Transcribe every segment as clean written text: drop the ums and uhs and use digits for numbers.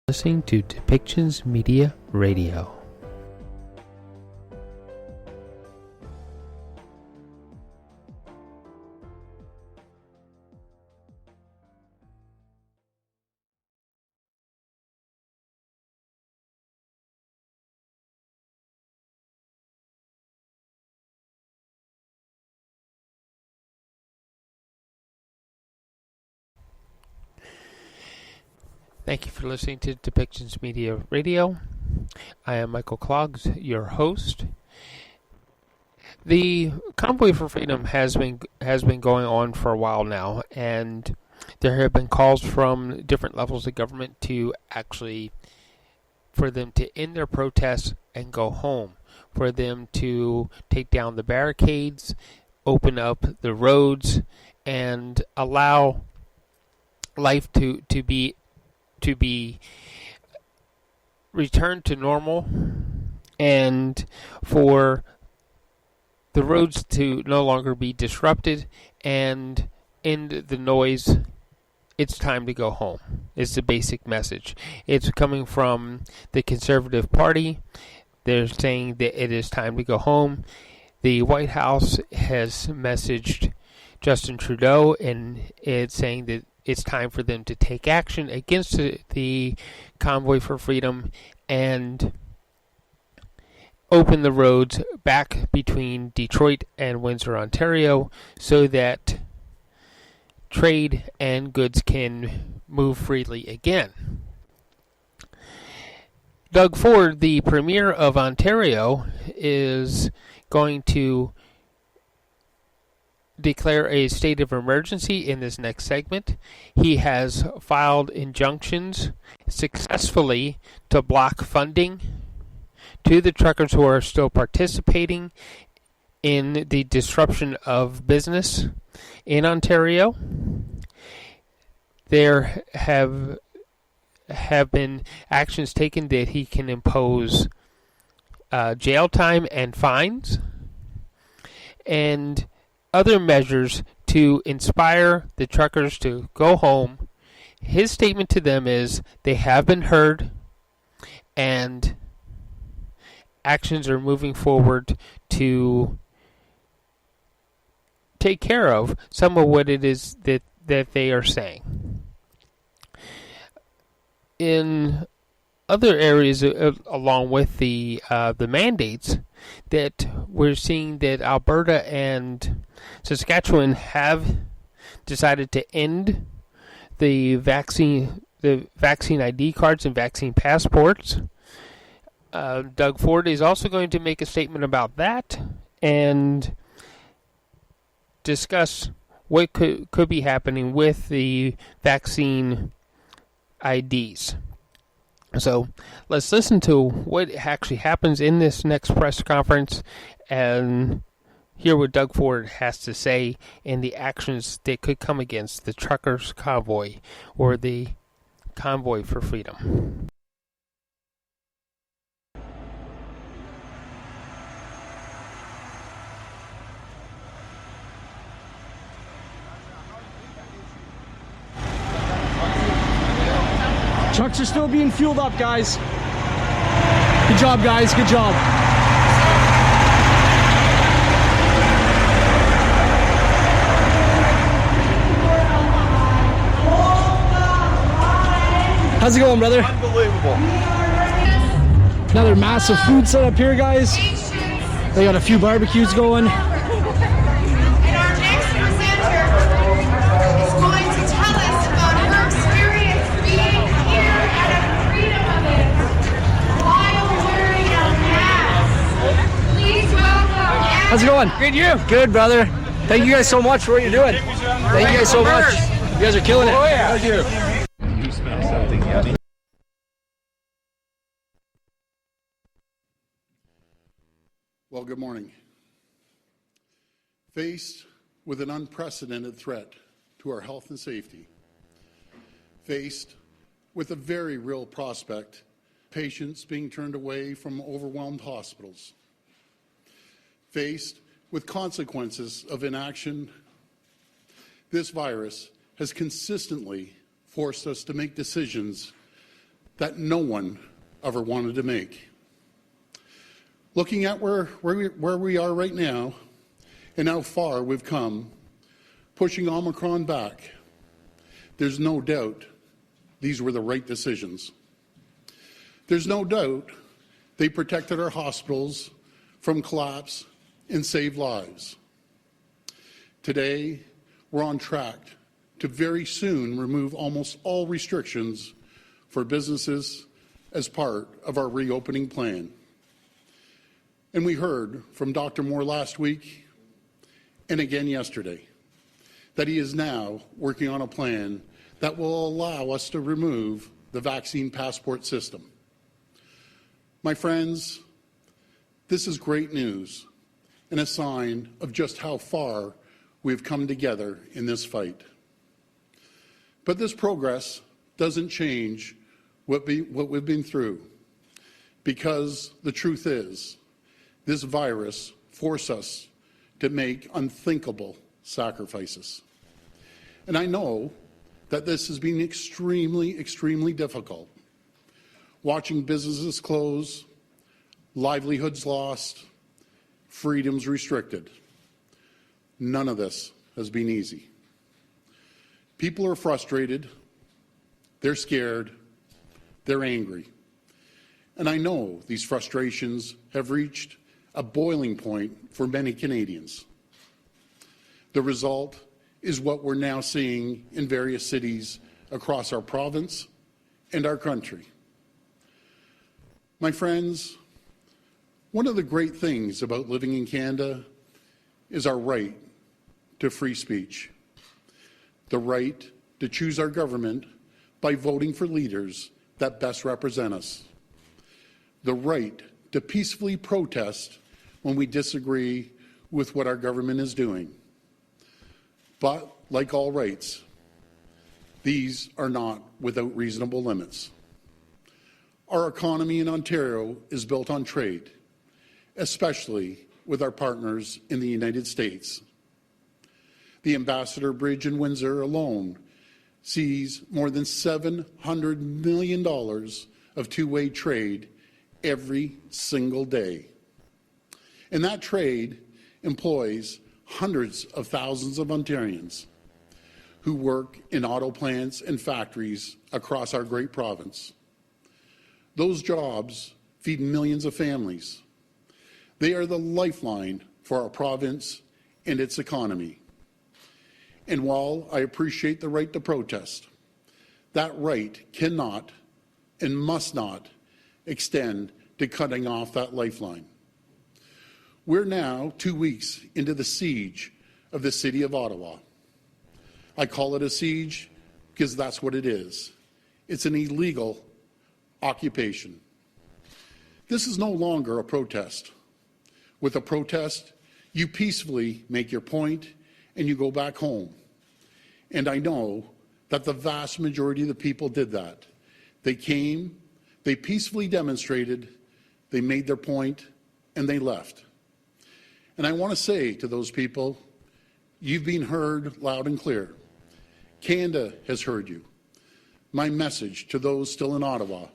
Listening to Depictions Media Radio. Thank you for listening to Depictions Media Radio. I am Michael Cloggs, your host. The Convoy for Freedom has been going on for a while now, and there have been calls from different levels of government for them to end their protests and go home, for them to take down the barricades, open up the roads, and allow life to be returned to normal, and for the roads to no longer be disrupted and end the noise. It's time to go home. It's the basic message. It's coming from the Conservative Party. They're saying that it is time to go home. The White House has messaged Justin Trudeau, and it's saying that it's time for them to take action against the Convoy for Freedom and open the roads back between Detroit and Windsor, Ontario, so that trade and goods can move freely again. Doug Ford, the Premier of Ontario, is going to declare a state of emergency in this next segment. He has filed injunctions successfully to block funding to the truckers who are still participating in the disruption of business in Ontario. There have been actions taken that he can impose jail time and fines, and other measures to inspire the truckers to go home. His statement to them is they have been heard and actions are moving forward to take care of some of what it is that they are saying. In other areas, along with the mandates, that we're seeing that Alberta and Saskatchewan have decided to end the vaccine ID cards and vaccine passports. Doug Ford is also going to make a statement about that and discuss what could be happening with the vaccine IDs. So let's listen to what actually happens in this next press conference and hear what Doug Ford has to say and the actions that could come against the truckers' convoy or the Convoy for Freedom. Trucks are still being fueled up, guys. Good job, guys. Good job. How's it going, brother? Unbelievable. Another massive food set up here, guys. They got a few barbecues going. How's it going? Good, you? Good, brother. Thank you guys so much for what you're doing. Thank you guys so much. You guys are killing it. Oh, yeah. Thank you. You smell something yummy. Well, good morning. Faced with an unprecedented threat to our health and safety, faced with a very real prospect, patients being turned away from overwhelmed hospitals, faced with consequences of inaction, this virus has consistently forced us to make decisions that no one ever wanted to make. Looking at where we are right now and how far we've come, pushing Omicron back, there's no doubt these were the right decisions. There's no doubt they protected our hospitals from collapse and saved lives. Today, we're on track to very soon remove almost all restrictions for businesses as part of our reopening plan. And we heard from Dr. Moore last week and again yesterday that he is now working on a plan that will allow us to remove the vaccine passport system. My friends, this is great news and a sign of just how far we've come together in this fight. But this progress doesn't change what we've been through, because the truth is, this virus forced us to make unthinkable sacrifices. And I know that this has been extremely, extremely difficult. Watching businesses close, livelihoods lost, freedoms restricted. None of this has been easy. People are frustrated, they're scared, they're angry. And I know these frustrations have reached a boiling point for many Canadians. The result is what we're now seeing in various cities across our province and our country. My friends, one of the great things about living in Canada is our right to free speech, the right to choose our government by voting for leaders that best represent us, the right to peacefully protest when we disagree with what our government is doing. But, like all rights, these are not without reasonable limits. Our economy in Ontario is built on trade, especially with our partners in the United States. The Ambassador Bridge in Windsor alone sees more than $700 million of two-way trade every single day. And that trade employs hundreds of thousands of Ontarians who work in auto plants and factories across our great province. Those jobs feed millions of families. They are the lifeline for our province and its economy. And while I appreciate the right to protest, that right cannot and must not extend to cutting off that lifeline. We're now 2 weeks into the siege of the city of Ottawa. I call it a siege because that's what it is. It's an illegal occupation. This is no longer a protest. With a protest, you peacefully make your point and you go back home. And I know that the vast majority of the people did that. They came, they peacefully demonstrated, they made their point, and they left. And I want to say to those people, you've been heard loud and clear. Canada has heard you. My message to those still in Ottawa,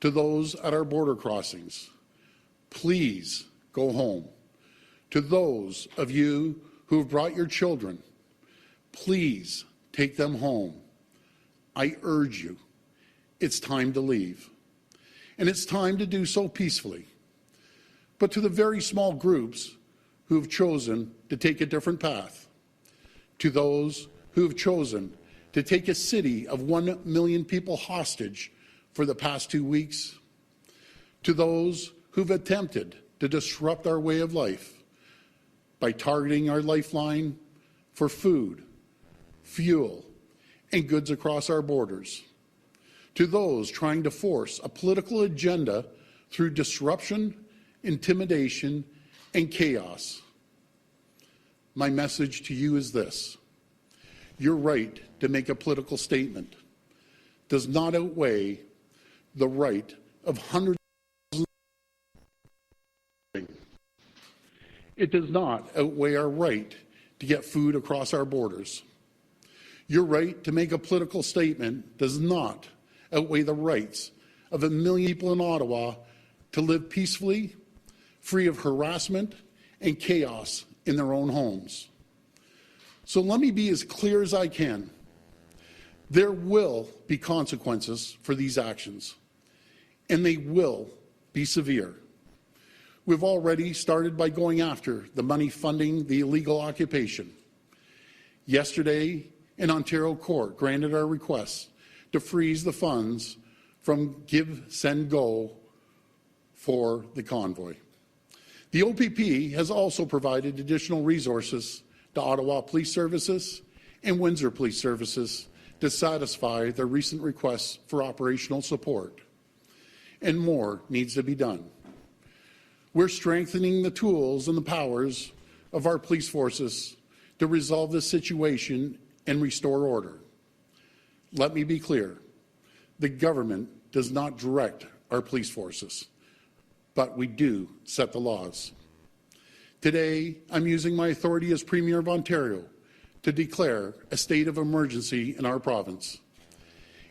to those at our border crossings, please go home. To those of you who have brought your children, please take them home. I urge you, it's time to leave. And it's time to do so peacefully. But to the very small groups who have chosen to take a different path, to those who have chosen to take a city of 1 million people hostage for the past 2 weeks, to those who've attempted to disrupt our way of life by targeting our lifeline for food, fuel, and goods across our borders, to those trying to force a political agenda through disruption, intimidation, and chaos. My message to you is this: your right to make a political statement does not outweigh the right of hundreds of thousands. It does not outweigh our right to get food across our borders. Your right to make a political statement does not outweigh the rights of 1 million people in Ottawa to live peacefully, free of harassment and chaos in their own homes. So let me be as clear as I can. There will be consequences for these actions, and they will be severe. We've already started by going after the money funding the illegal occupation. Yesterday, an Ontario court granted our request to freeze the funds from Give, Send, Go for the convoy. The OPP has also provided additional resources to Ottawa Police Services and Windsor Police Services to satisfy their recent requests for operational support. And more needs to be done. We're strengthening the tools and the powers of our police forces to resolve this situation and restore order. Let me be clear. The government does not direct our police forces, but we do set the laws. Today, I'm using my authority as Premier of Ontario to declare a state of emergency in our province.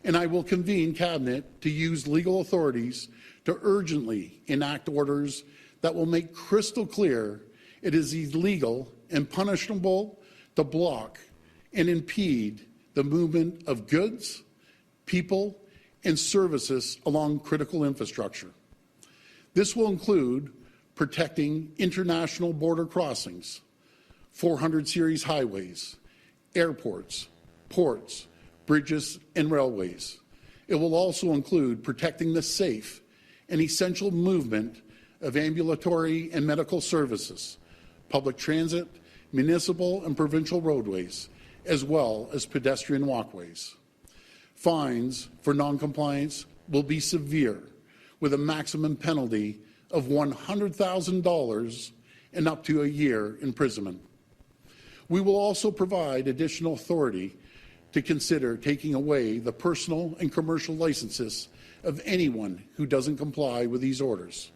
And I will convene Cabinet to use legal authorities to urgently enact orders that will make crystal clear it is illegal and punishable to block and impede the movement of goods, people, and services along critical infrastructure. This will include protecting international border crossings, 400 series highways, airports, ports, bridges, and railways. It will also include protecting the safe and essential movement of ambulatory and medical services, public transit, municipal and provincial roadways, as well as pedestrian walkways. Fines for noncompliance will be severe, with a maximum penalty of $100,000 and up to a year imprisonment. We will also provide additional authority to consider taking away the personal and commercial licenses of anyone who doesn't comply with these orders.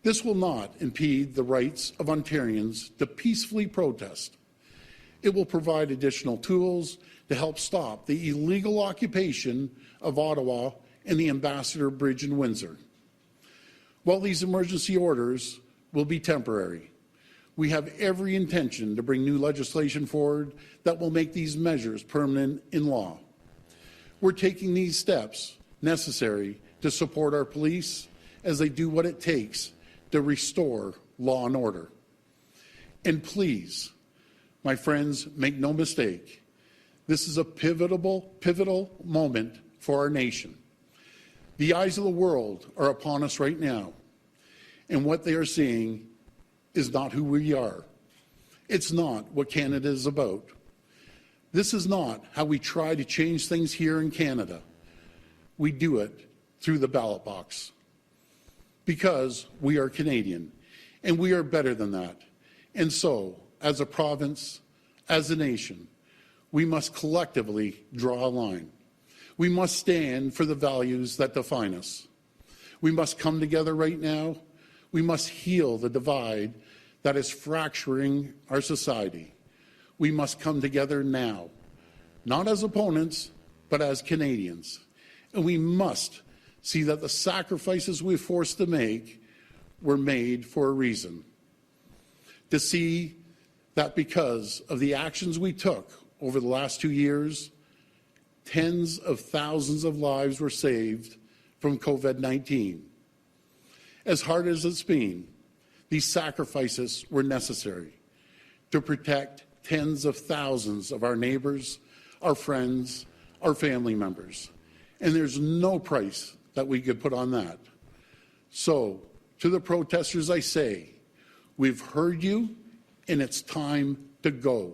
This will not impede the rights of Ontarians to peacefully protest. It will provide additional tools to help stop the illegal occupation of Ottawa and the Ambassador Bridge in Windsor. While these emergency orders will be temporary, we have every intention to bring new legislation forward that will make these measures permanent in law. We're taking these steps necessary to support our police as they do what it takes to restore law and order. And please, my friends, make no mistake, this is a pivotal moment for our nation. The eyes of the world are upon us right now, and what they are seeing is not who we are. It's not what Canada is about. This is not how we try to change things here in Canada. We do it through the ballot box. Because we are Canadian, and we are better than that. And so, as a province, as a nation, we must collectively draw a line. We must stand for the values that define us. We must come together right now. We must heal the divide that is fracturing our society. We must come together now, not as opponents, but as Canadians. And we must see that the sacrifices we're forced to make were made for a reason. To see that because of the actions we took over the last 2 years, tens of thousands of lives were saved from COVID-19. As hard as it's been, these sacrifices were necessary to protect tens of thousands of our neighbors, our friends, our family members. And there's no price that we could put on that. So, to the protesters I say, we've heard you, and it's time to go.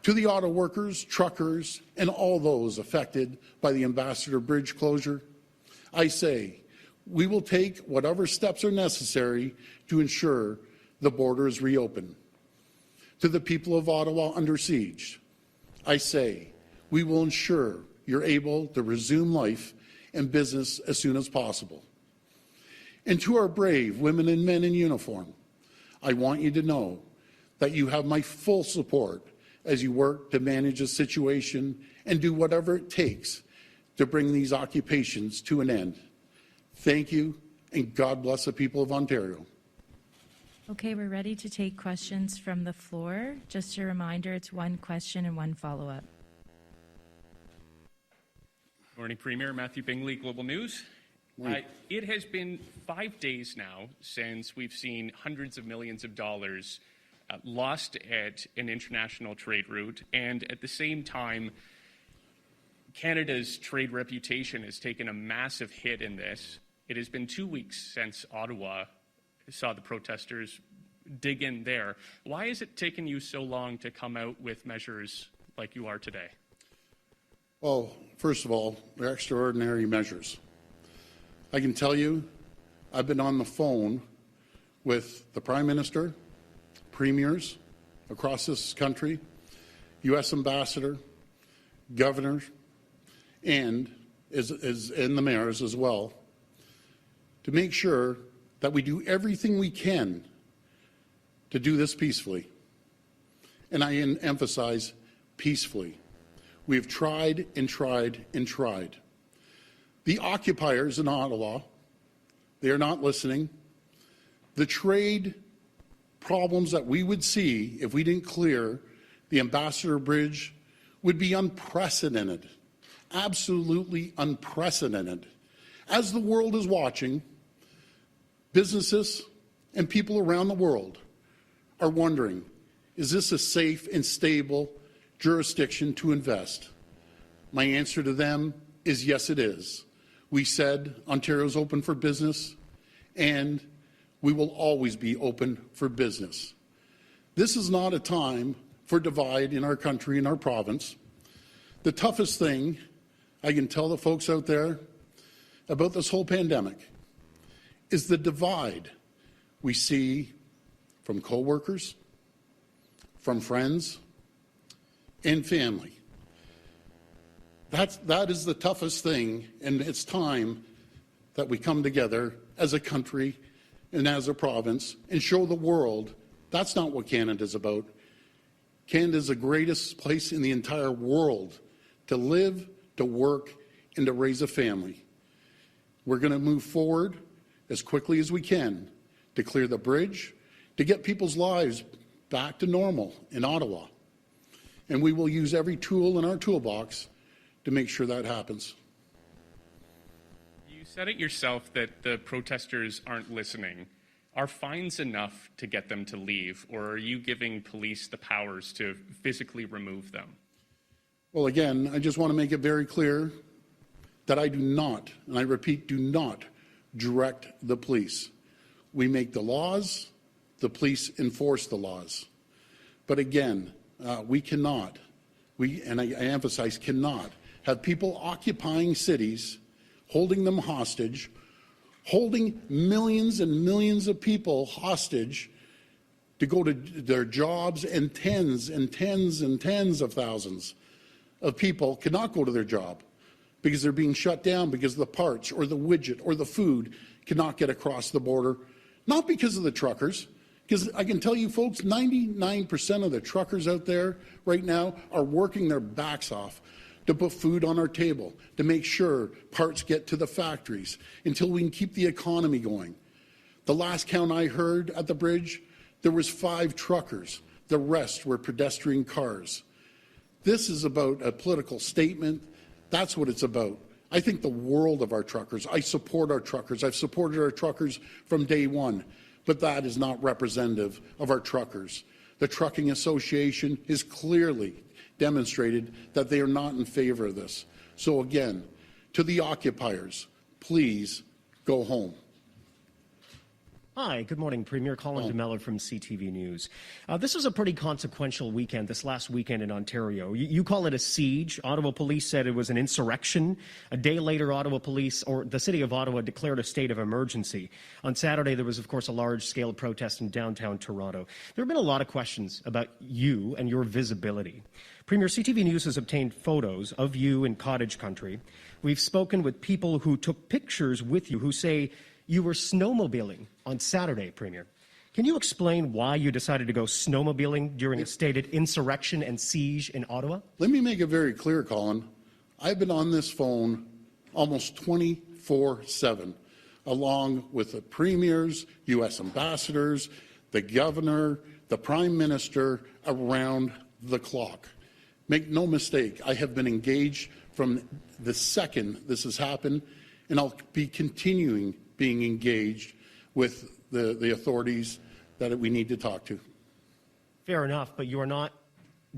To the auto workers, truckers, and all those affected by the Ambassador Bridge closure, I say, we will take whatever steps are necessary to ensure the border is reopened. To the people of Ottawa under siege, I say, we will ensure you're able to resume life and business as soon as possible. And to our brave women and men in uniform, I want you to know that you have my full support as you work to manage the situation and do whatever it takes to bring these occupations to an end. Thank you, and God bless the people of Ontario. Okay, we're ready to take questions from the floor. Just a reminder, it's one question and one follow-up. Morning, Premier. Matthew Bingley, Global News. It has been 5 days now since we've seen hundreds of millions of dollars lost at an international trade route, and at the same time, Canada's trade reputation has taken a massive hit in this. It has been 2 weeks since Ottawa saw the protesters dig in there. Why has it taken you so long to come out with measures like you are today? Well, first of all, they're extraordinary measures. I can tell you, I've been on the phone with the Prime Minister, premiers across this country, U.S. Ambassador, governors, and the mayors as well, to make sure that we do everything we can to do this peacefully. And I emphasize peacefully. We have tried and tried and tried. The occupiers in Ottawa, they are not listening. The trade problems that we would see if we didn't clear the Ambassador Bridge would be unprecedented, absolutely unprecedented. As the world is watching, businesses and people around the world are wondering, is this a safe and stable jurisdiction to invest? My answer to them is yes, it is. We said Ontario's open for business, and we will always be open for business. This is not a time for divide in our country, in our province. The toughest thing I can tell the folks out there about this whole pandemic is the divide we see from coworkers, from friends, and family. That is the toughest thing, and it's time that we come together as a country and as a province and show the world that's not what Canada's about. Canada's the greatest place in the entire world to live, to work, and to raise a family. We're going to move forward as quickly as we can to clear the bridge, to get people's lives back to normal in Ottawa. And we will use every tool in our toolbox to make sure that happens. You said it yourself that the protesters aren't listening. Are fines enough to get them to leave, or are you giving police the powers to physically remove them? Well, again, I just want to make it very clear that I do not, and I repeat, do not direct the police. We make the laws, the police enforce the laws. But again, we cannot, and I emphasize cannot, have people occupying cities, holding them hostage, holding millions and millions of people hostage to go to their jobs, and tens and tens and tens of thousands of people cannot go to their job because they're being shut down because the parts or the widget or the food cannot get across the border, not because of the truckers, because I can tell you folks, 99% of the truckers out there right now are working their backs off to put food on our table, to make sure parts get to the factories until we can keep the economy going. The last count I heard at the bridge, there was 5 truckers. The rest were pedestrian cars. This is about a political statement. That's what it's about. I think the world of our truckers. I support our truckers. I've supported our truckers from day one, but that is not representative of our truckers. The Trucking Association has clearly demonstrated that they are not in favor of this. So again, to the occupiers, please go home. Hi, good morning, Premier. Colin DeMello from CTV News. This was a pretty consequential weekend, this last weekend in Ontario. You call it a siege. Ottawa police said it was an insurrection. A day later, Ottawa police, or the city of Ottawa, declared a state of emergency. On Saturday, there was, of course, a large-scale protest in downtown Toronto. There have been a lot of questions about you and your visibility. Premier, CTV News has obtained photos of you in cottage country. We've spoken with people who took pictures with you who say you were snowmobiling on Saturday, Premier. Can you explain why you decided to go snowmobiling during a stated insurrection and siege in Ottawa? Let me make it very clear, Colin. I've been on this phone almost 24/7, along with the premiers, U.S. ambassadors, the governor, the prime minister, around the clock. Make no mistake, I have been engaged from the second this has happened, and I'll be continuing being engaged with the authorities that we need to talk to. Fair enough, but you are not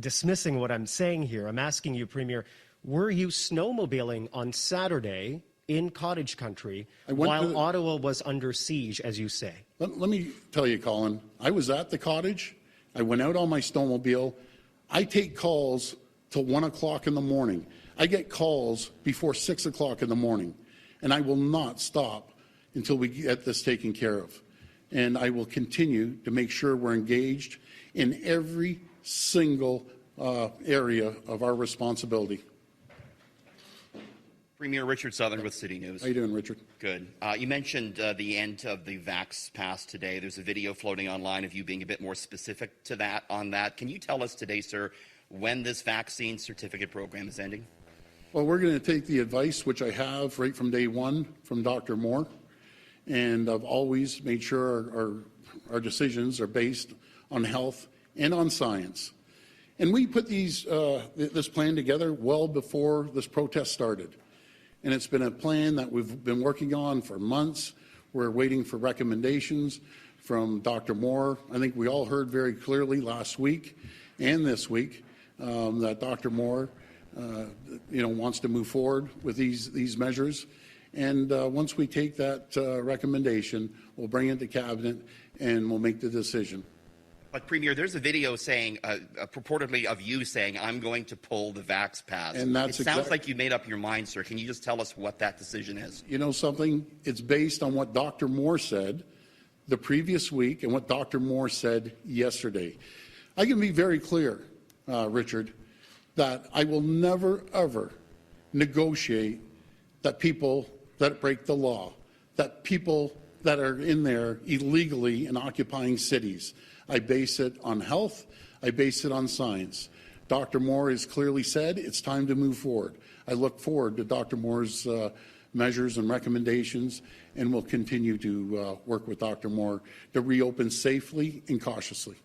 dismissing what I'm saying here. I'm asking you, Premier, were you snowmobiling on Saturday in cottage country while Ottawa was under siege, as you say? Let me tell you, Colin, I was at the cottage. I went out on my snowmobile. I take calls till 1 o'clock in the morning. I get calls before 6 o'clock in the morning, and I will not stop until we get this taken care of. And I will continue to make sure we're engaged in every single area of our responsibility. Premier Richard Southern with City News. How you doing, Richard? Good. You mentioned the end of the Vax Pass today. There's a video floating online of you being a bit more specific to that. On that, can you tell us today, sir, when this vaccine certificate program is ending? Well, we're going to take the advice, which I have right from day one from Dr. Moore, and I've always made sure our decisions are based on health and on science. And we put this plan together well before this protest started. And it's been a plan that we've been working on for months. We're waiting for recommendations from Dr. Moore. I think we all heard very clearly last week and this week that Dr. Moore wants to move forward with these measures. And once we take that recommendation, we'll bring it to Cabinet and we'll make the decision. But, Premier, there's a video saying, purportedly of you saying, I'm going to pull the Vax Pass. And that's it sounds like you made up your mind, sir. Can you just tell us what that decision is? You know something? It's based on what Dr. Moore said the previous week and what Dr. Moore said yesterday. I can be very clear, Richard, that I will never, ever negotiate that people that break the law, that people that are in there illegally and occupying cities. I base it on health. I base it on science. Dr. Moore has clearly said it's time to move forward. I look forward to Dr. Moore's measures and recommendations, and we'll continue to work with Dr. Moore to reopen safely and cautiously.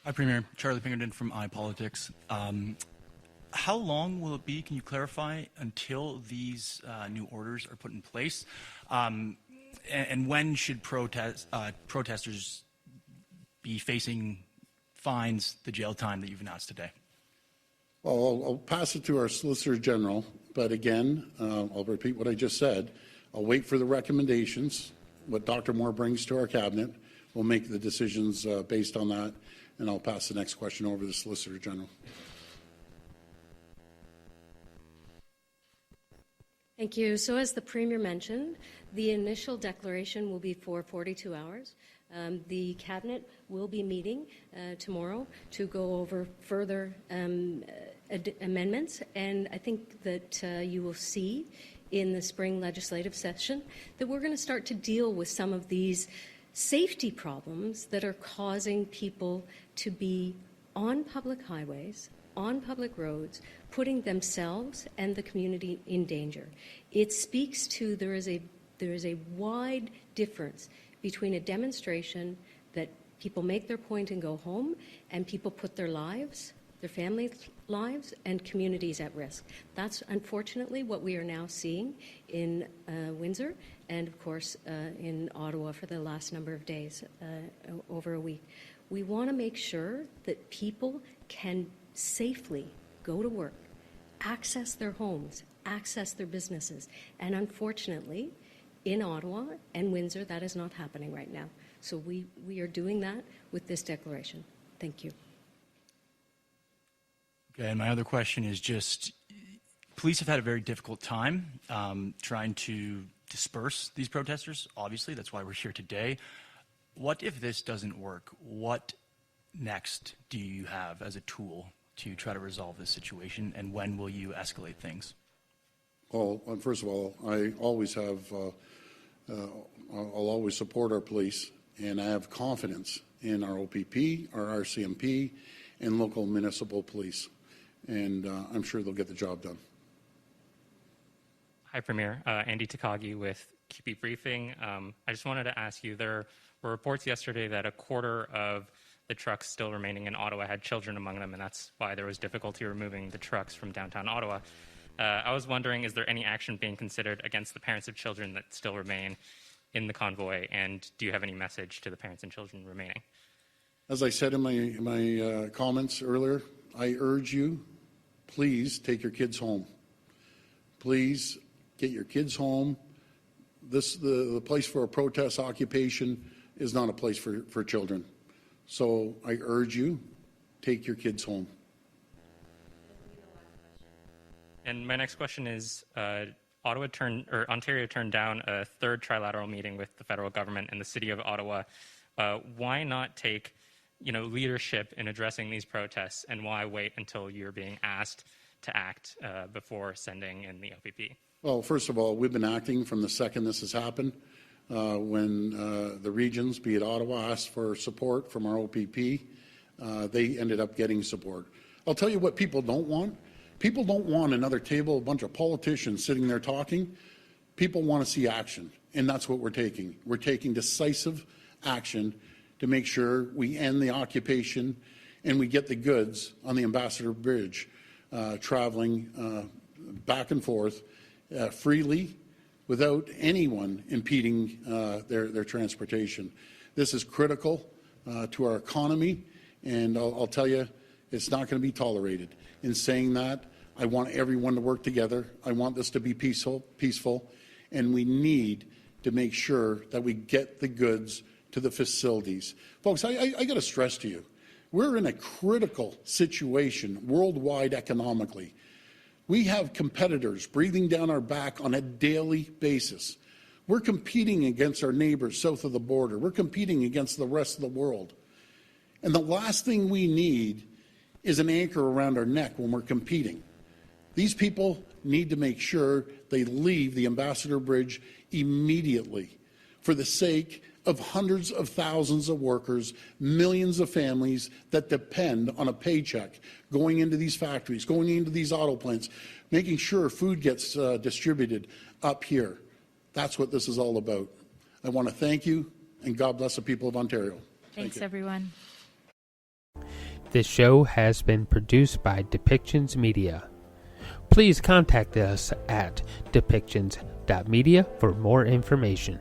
Hi, Premier. Charlie Pinkerton from iPolitics. How long will it be, can you clarify, until these new orders are put in place? And when should protesters be facing fines, the jail time that you've announced today? Well, I'll pass it to our Solicitor General, but again, I'll repeat what I just said. I'll wait for the recommendations, what Dr. Moore brings to our Cabinet. We'll make the decisions based on that, and I'll pass the next question over to the Solicitor General. Thank you. So as the Premier mentioned, the initial declaration will be for 42 hours. The Cabinet will be meeting tomorrow to go over further amendments, and I think that you will see in the spring legislative session that we're going to start to deal with some of these safety problems that are causing people to be on public highways, on public roads, putting themselves and the community in danger. It speaks to there is a wide difference between a demonstration that people make their point and go home, and people put their lives, their family lives, and communities at risk. That's unfortunately what we are now seeing in Windsor and, of course, in Ottawa for the last number of days, over a week. We want to make sure that people can safely go to work, access their homes, access their businesses. And unfortunately, in Ottawa and Windsor, that is not happening right now. So we are doing that with this declaration. Thank you. Okay, and my other question is just, police have had a very difficult time trying to disperse these protesters. Obviously, that's why we're here today. What if this doesn't work? What next do you have as a tool to try to resolve this situation, and when will you escalate things? Well, first of all, I always have, I'll always support our police, and I have confidence in our OPP, our RCMP, and local municipal police, and I'm sure they'll get the job done. Hi, Premier. Andy Takagi with QP Briefing. I just wanted to ask you, there were reports yesterday that a quarter of the trucks still remaining in Ottawa had children among them, and that's why there was difficulty removing the trucks from downtown Ottawa. I was wondering, is there any action being considered against the parents of children that still remain in the convoy, and do you have any message to the parents and children remaining? As I said in my comments earlier, I urge you, please take your kids home. Please get your kids home. The place for a protest occupation is not a place for children. So I urge you, take your kids home. And my next question is, Ontario turned down a third trilateral meeting with the federal government and the city of Ottawa. Why not take, leadership in addressing these protests, and why wait until you're being asked to act before sending in the OPP? Well, first of all, we've been acting from the second this has happened. When the regions, be it Ottawa, asked for support from our OPP, they ended up getting support. I'll tell you what people don't want. People don't want another table, a bunch of politicians sitting there talking. People want to see action, and that's what we're taking. We're taking decisive action to make sure we end the occupation and we get the goods on the Ambassador Bridge traveling back and forth freely without anyone impeding their transportation. This is critical to our economy, and I'll tell you, it's not going to be tolerated. In saying that, I want everyone to work together. I want this to be peaceful, and we need to make sure that we get the goods to the facilities. Folks, I got to stress to you, we're in a critical situation worldwide economically. We have competitors breathing down our back on a daily basis. We're competing against our neighbors south of the border. We're competing against the rest of the world. And the last thing we need is an anchor around our neck when we're competing. These people need to make sure they leave the Ambassador Bridge immediately for the sake of hundreds of thousands of workers, millions of families that depend on a paycheck going into these factories, going into these auto plants, making sure food gets distributed up here. That's what this is all about. I want to thank you, and God bless the people of Ontario. Thanks, everyone. This show has been produced by Depictions Media. Please contact us at depictions.media for more information.